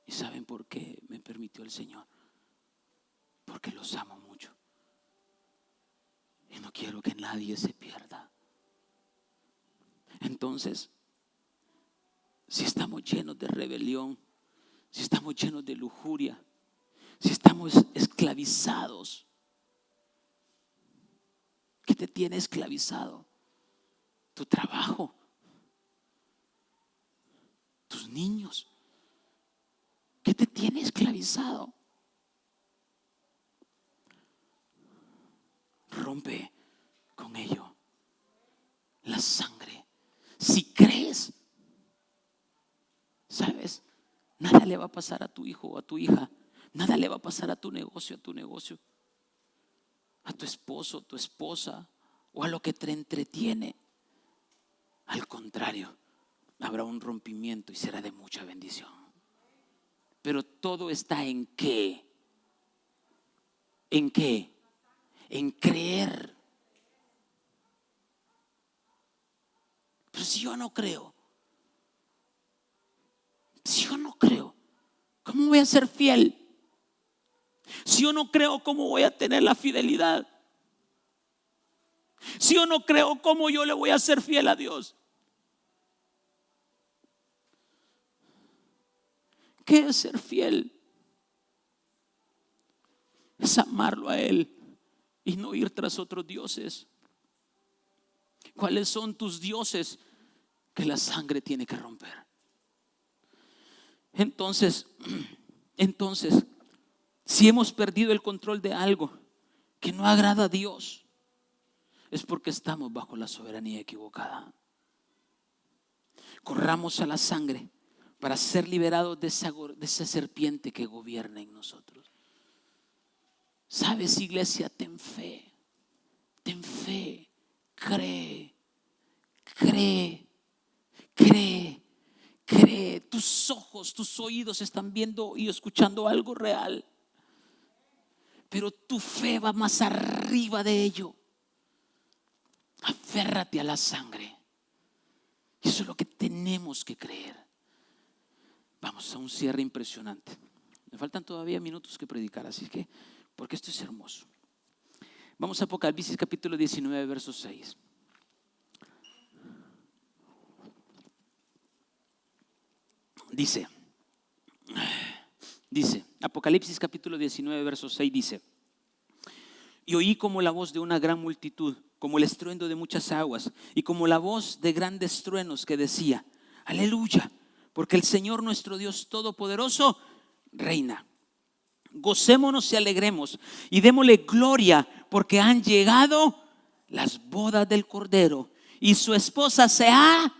Speaker 2: ¿Y saben por qué me permitió el Señor? Porque los amo mucho. y no quiero que nadie se pierda. Entonces, si estamos llenos de rebelión, si estamos llenos de lujuria, si estamos esclavizados, ¿qué te tiene esclavizado? Tu trabajo, tus niños. ¿Qué te tiene esclavizado? Rompe con ello la sangre. Si crees, ¿sabes? Nada le va a pasar a tu hijo o a tu hija. Nada le va a pasar a tu negocio, a tu esposo, tu esposa o a lo que te entretiene. Al contrario, habrá un rompimiento y será de mucha bendición. Pero todo está en qué. ¿En qué? En creer. Pero si yo no creo, ¿cómo voy a ser fiel? Si yo no creo, ¿cómo voy a tener la fidelidad? Si yo no creo, ¿cómo yo le voy a ser fiel a Dios? ¿Qué es ser fiel? Es amarlo a Él y no ir tras otros dioses. ¿Cuáles son tus dioses que la sangre tiene que romper? Entonces, si hemos perdido el control de algo que no agrada a Dios, es porque estamos bajo la soberanía equivocada. Corramos a la sangre para ser liberados de esa serpiente que gobierna en nosotros. ¿Sabes, iglesia? Ten fe, cree. Tus ojos, tus oídos están viendo y escuchando algo real, pero tu fe va más arriba de ello. Aférrate a la sangre. Eso es lo que tenemos que creer. Vamos a un cierre impresionante. Me faltan todavía minutos que predicar, así que, porque esto es hermoso. Vamos a Apocalipsis capítulo 19, verso 6. Dice, Apocalipsis capítulo 19, verso 6 dice: y oí como la voz de una gran multitud, como el estruendo de muchas aguas, y como la voz de grandes truenos que decía: aleluya, porque el Señor nuestro Dios Todopoderoso reina. Gocémonos y alegremos y démosle gloria, porque han llegado las bodas del Cordero y su esposa se ha.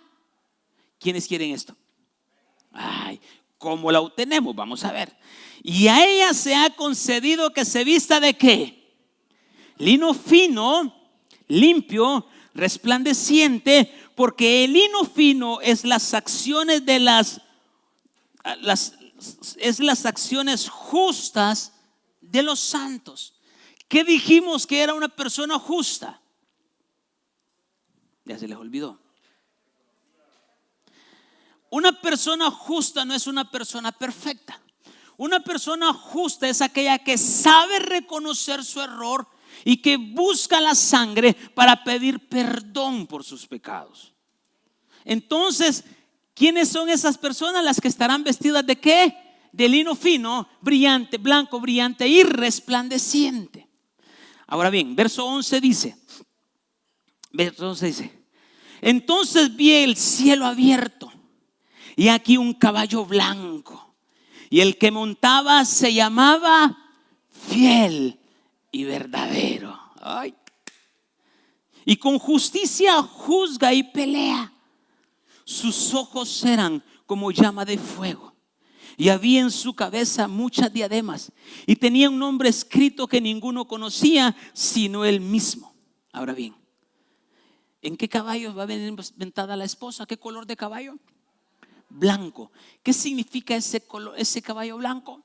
Speaker 2: ¿Quiénes quieren esto? Ay, ¿cómo la obtenemos? Vamos a ver. Y a ella se ha concedido que se vista ¿de qué? Lino fino, limpio, resplandeciente, porque el lino fino es las acciones de las acciones justas de los santos. ¿Qué dijimos que era una persona justa? Ya se les olvidó. Una persona justa no es una persona perfecta. Una persona justa es aquella que sabe reconocer su error y que busca la sangre para pedir perdón por sus pecados. Entonces, ¿quiénes son esas personas? Las que estarán vestidas ¿de qué? De lino fino, brillante, blanco, brillante y resplandeciente. Ahora bien, verso 11 dice: entonces vi el cielo abierto y aquí un caballo blanco, y el que montaba se llamaba Fiel y Verdadero. Ay. Y con justicia juzga y pelea. Sus ojos eran como llama de fuego, y había en su cabeza muchas diademas, y tenía un nombre escrito que ninguno conocía sino él mismo. Ahora bien, ¿en qué caballo va a venir montada la esposa? ¿Qué color de caballo? Blanco. ¿Qué significa ese caballo blanco?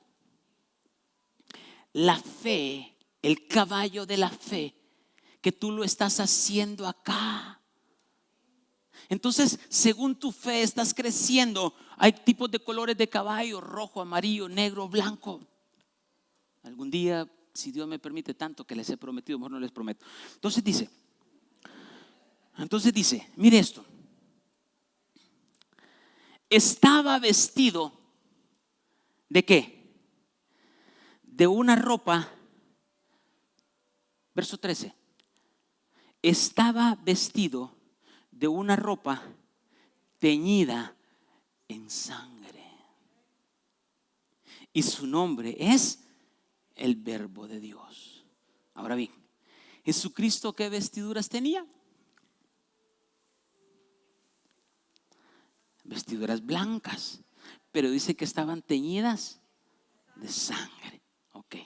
Speaker 2: La fe, el caballo de la fe, que tú lo estás haciendo acá. Entonces, según tu fe estás creciendo. Hay tipos de colores de caballo: rojo, amarillo, negro, blanco. Algún día si Dios me permite tanto que les he prometido, mejor no les prometo. Entonces dice, mire esto. Estaba vestido ¿de qué? De una ropa, verso 13. Estaba vestido de una ropa teñida en sangre. Y su nombre es el Verbo de Dios. Ahora bien, ¿Jesucristo qué vestiduras tenía? Vestiduras blancas, pero dice que estaban teñidas de sangre. Ok.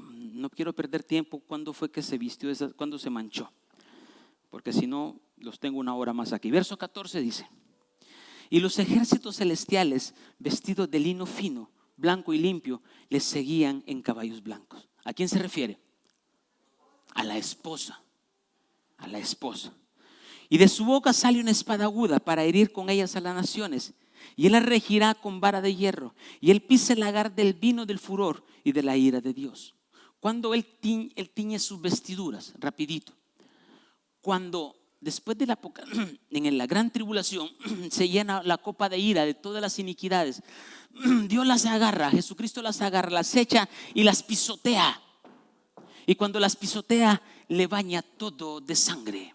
Speaker 2: No quiero perder tiempo. ¿Cuándo fue que se vistió? ¿Cuándo se manchó? Porque si no, los tengo una hora más aquí. Verso 14 dice: y los ejércitos celestiales, vestidos de lino fino, blanco y limpio, les seguían en caballos blancos. ¿A quién se refiere? A la esposa. A la esposa. Y de su boca sale una espada aguda para herir con ellas a las naciones. Y él la regirá con vara de hierro. Y él pisa el lagar del vino del furor y de la ira de Dios. Cuando él tiñe sus vestiduras, rapidito. Cuando después de en la gran tribulación se llena la copa de ira de todas las iniquidades, Dios las agarra, Jesucristo las agarra, las echa y las pisotea. Y cuando las pisotea, le baña todo de sangre.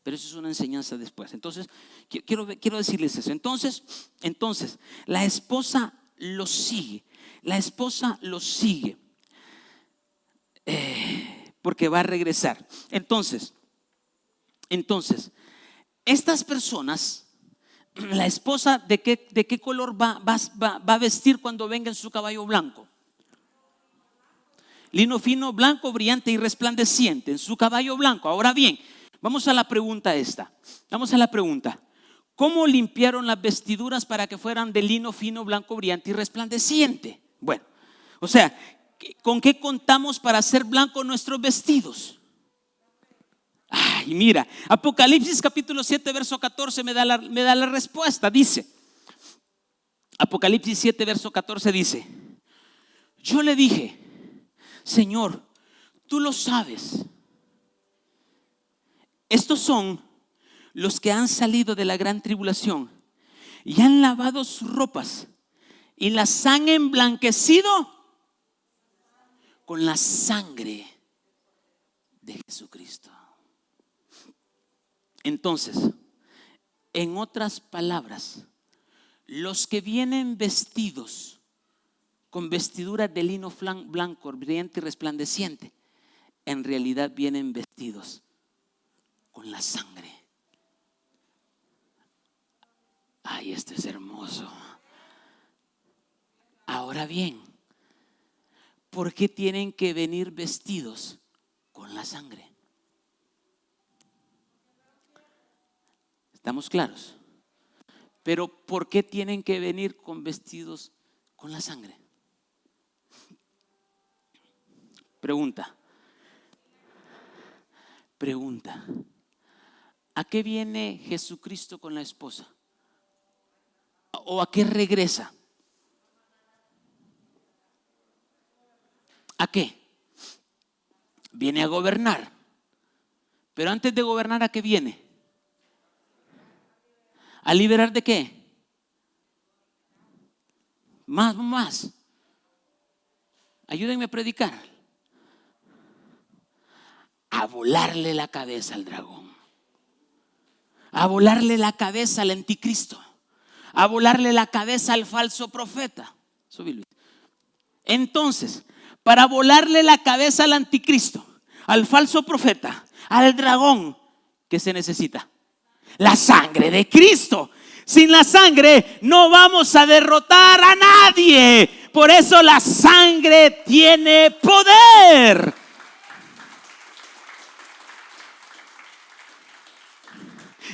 Speaker 2: Pero eso es una enseñanza después. Entonces, quiero decirles eso. Entonces, la esposa lo sigue. La esposa lo sigue. Porque va a regresar. Entonces, estas personas, la esposa, ¿de qué color va a vestir cuando venga en su caballo blanco? Lino fino, blanco, brillante y resplandeciente en su caballo blanco. Ahora bien, vamos a la pregunta esta. Vamos a la pregunta. ¿Cómo limpiaron las vestiduras para que fueran de lino fino, blanco, brillante y resplandeciente? Bueno, o sea, ¿con qué contamos para hacer blancos nuestros vestidos? Ay, mira, Apocalipsis capítulo 7 verso 14 me da la respuesta. Dice, Apocalipsis 7 verso 14 dice: yo le dije, Señor, tú lo sabes. Estos son los que han salido de la gran tribulación y han lavado sus ropas y las han emblanquecido con la sangre de Jesucristo. Entonces, en otras palabras, los que vienen vestidos con vestiduras de lino blanco, brillante y resplandeciente, en realidad vienen vestidos con la sangre. Ay, esto es hermoso. Ahora bien, ¿por qué tienen que venir vestidos con la sangre? ¿Estamos claros? Pero ¿por qué tienen que venir con vestidos con la sangre? Pregunta. ¿A qué viene Jesucristo con la esposa? ¿O a qué regresa? ¿A qué? Viene a gobernar. Pero antes de gobernar, ¿a qué viene? ¿A liberar de qué? Más. Ayúdenme a predicar. A volarle la cabeza al dragón. A volarle la cabeza al anticristo. A volarle la cabeza al falso profeta. Entonces, para volarle la cabeza al anticristo, al falso profeta, al dragón, ¿qué se necesita? La sangre de Cristo. Sin la sangre no vamos a derrotar a nadie. Por eso la sangre tiene poder.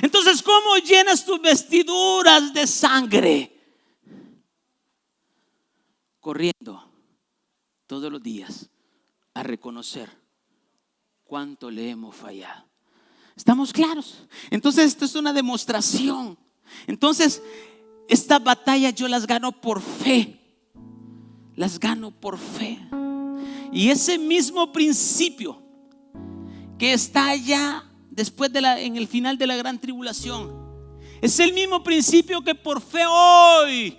Speaker 2: Entonces, ¿cómo llenas tus vestiduras de sangre? Corriendo todos los días a reconocer cuánto le hemos fallado. ¿Estamos claros? Entonces, esto es una demostración. Entonces, estas batallas yo las gano por fe. Las gano por fe. Y ese mismo principio que está allá después en el final de la gran tribulación, es el mismo principio que por fe hoy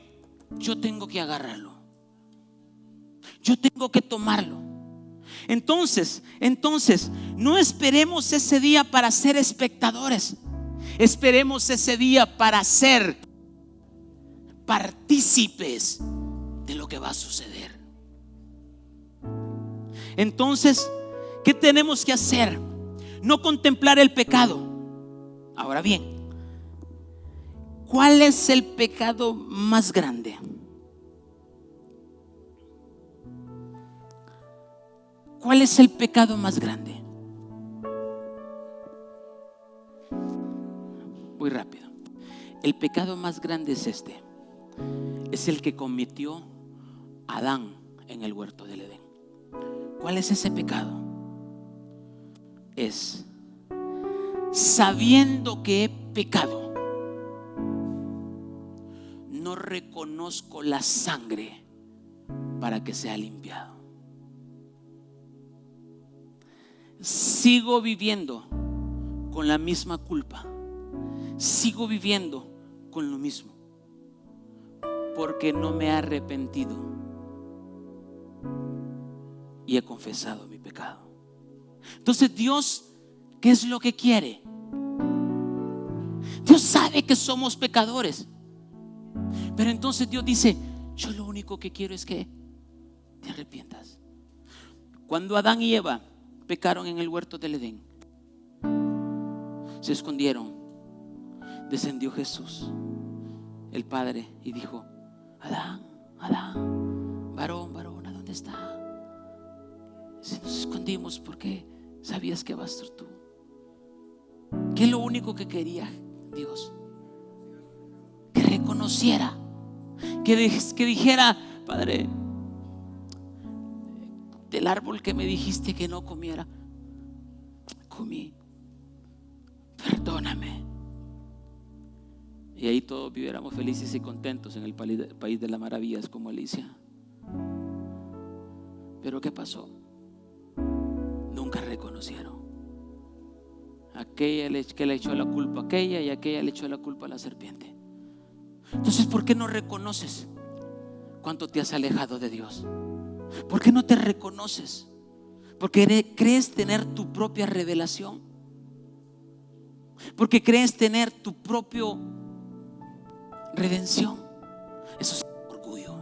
Speaker 2: yo tengo que agarrarlo, yo tengo que tomarlo. Entonces, no esperemos ese día para ser espectadores, esperemos ese día para ser partícipes de lo que va a suceder. Entonces, ¿qué tenemos que hacer? No contemplar el pecado. Ahora bien, ¿cuál es el pecado más grande? ¿Cuál es el pecado más grande? Muy rápido. El pecado más grande es este. Es el que cometió Adán en el huerto del Edén. ¿Cuál es ese pecado? Es sabiendo que he pecado, no reconozco la sangre para que sea limpiado. Sigo viviendo con la misma culpa, sigo viviendo con lo mismo, porque no me he arrepentido y he confesado mi pecado. Entonces Dios, ¿qué es lo que quiere? Dios sabe que somos pecadores, pero entonces Dios dice: yo lo único que quiero es que te arrepientas. Cuando Adán y Eva pecaron en el huerto del Edén, se escondieron. Descendió Jesús, el Padre, y dijo: Adán, Adán, varón, ¿a dónde está? Si nos escondimos porque sabías que vas a ser tú. ¿Qué es lo único que quería Dios? Que reconociera, que dijera: Padre, del árbol que me dijiste que no comiera, comí, perdóname. Y ahí todos viviéramos felices y contentos en el país de las maravillas, como Alicia. Pero ¿qué pasó? Nunca reconocieron. Aquella que le echó la culpa a aquella, y aquella le echó la culpa a la serpiente. Entonces, ¿por qué no reconoces cuánto te has alejado de Dios? ¿Por qué no te reconoces? Porque crees tener tu propia revelación, porque crees tener tu propia redención. Eso es orgullo.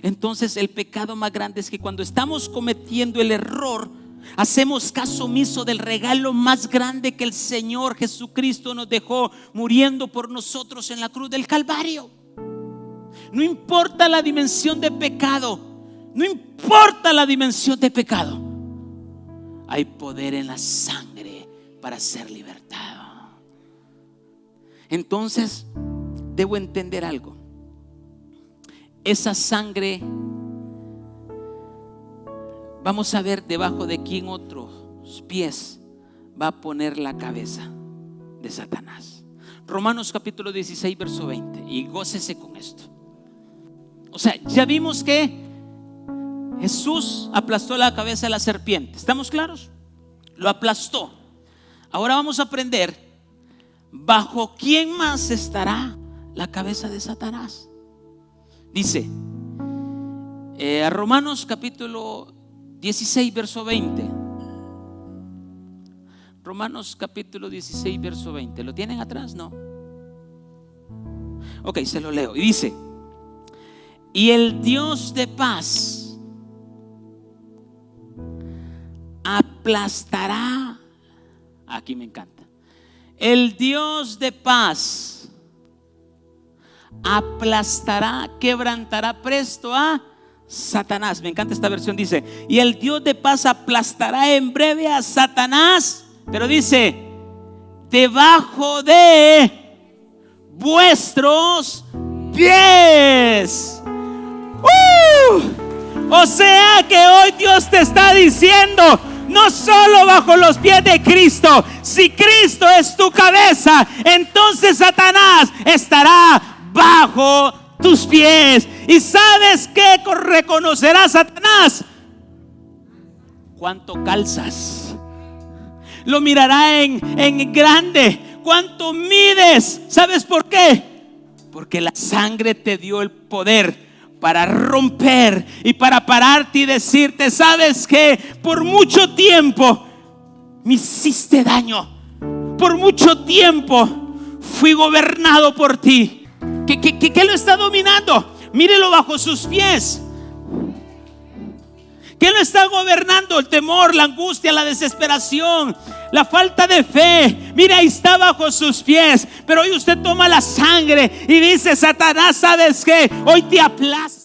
Speaker 2: Entonces, el pecado más grande es que cuando estamos cometiendo el error, hacemos caso omiso del regalo más grande que el Señor Jesucristo nos dejó, muriendo por nosotros en la cruz del Calvario. No importa la dimensión de pecado, no importa la dimensión de pecado, hay poder en la sangre para ser libertado. Entonces, debo entender algo. Esa sangre, vamos a ver debajo de quién otros pies va a poner la cabeza de Satanás. Romanos capítulo 16 verso 20. Y gócese con esto. O sea, ya vimos que Jesús aplastó la cabeza de la serpiente. ¿Estamos claros? Lo aplastó. Ahora vamos a aprender bajo quién más estará la cabeza de Satanás. Dice a Romanos capítulo 16 verso 20. Romanos capítulo 16 verso 20. ¿Lo tienen atrás? No. Ok, se lo leo. Y dice: y el Dios de paz aplastará. Aquí me encanta. El Dios de paz aplastará, quebrantará presto a Satanás. Me encanta esta versión. Dice: y el Dios de paz aplastará en breve a Satanás. Pero dice: debajo de vuestros pies. O sea que hoy Dios te está diciendo: no solo bajo los pies de Cristo. Si Cristo es tu cabeza, entonces Satanás estará bajo tus pies. ¿Y sabes qué reconocerá Satanás? ¿Cuánto calzas? Lo mirará en grande. ¿Cuánto mides? ¿Sabes por qué? Porque la sangre te dio el poder para romper y para pararte y decirte: ¿sabes qué? Por mucho tiempo me hiciste daño. Por mucho tiempo fui gobernado por ti. ¿Qué lo está dominando? Mírelo bajo sus pies. ¿Qué lo está gobernando? El temor, la angustia, la desesperación, la falta de fe. Mira, ahí está bajo sus pies. Pero hoy usted toma la sangre y dice: Satanás, ¿sabes qué? Hoy te aplasto.